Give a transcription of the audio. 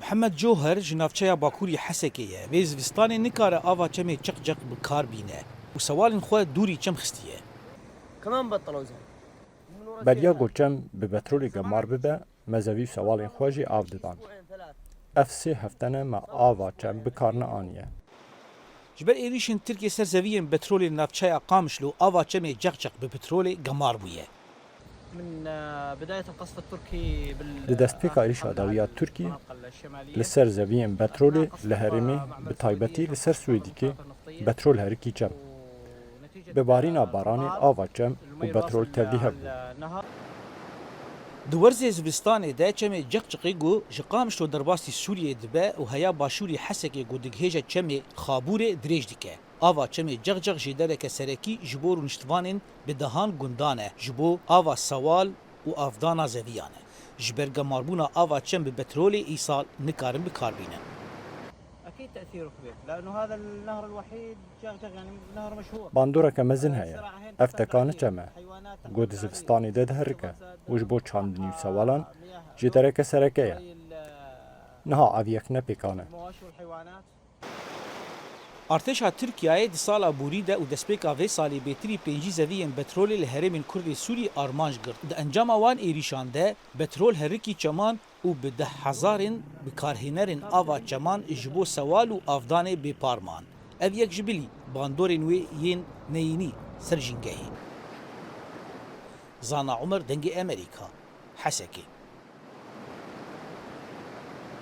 محمد جوهر جنافچه باکوری حسکیه و زوستان نکاره آوا چمه چق بکار بینه و سوال خو دوری چم خستیه كمان بطلوا زين بریا گوچم به پترول گمار ببه مزوی سوال خوژی آو دادن اف سه هفتنه ما آوا چم بکارن آنیه جبر ایریشن ترکیه سرزویین پترول نافچه قامشلو آوا چمه چق به پترول گمار بویه من بداية القصف التركي لدستپیکا ایریش آداویات ترکی لسر زویین پترول لهرمی به تایبتی لسر سویدی که پترول هرکی چم به بارینا بارانی آوا چم و پترول تبلیه بود. دورزی زوستان ده چمه چقی گو جقامشلو درباستی سوریه دبه و هیا باشوری حسکی گو دگهجه چمه خابور دریج دیکه آوا چمه جغ جیدره که سرکی جبو رونشتوانین به دهان گندانه جبو آوا سوال و آفدانا زویانه جبرگا ماربونا آوا چم به پترول ایسال نکارن بکاربینه أكيد تأثيره كبير لأنه هذا النهر الوحيد يعني نهر مشهور باندورا که مزن هیا افتکانه چمه گود زبستانی ده هرکه وش بو چاندنیو سوالان جیدره که سرکه نها آویک نپیکانه ارتشا ترکیه دی سالا بوریده و دسپیکا وی سالی بیتری پنجی زویین پترول لهرمین کرد سوری آرمانج گرد. ده انجام وان ایریشانده پترول هرکی چمان و به 10,000 بکارهنرین آوا چمان جبو سوال و آفدان به پارمان. او یک جبلی باندورین وی ین نینی سرجنگهی. زانا عمر دنگ امریکا حسکی.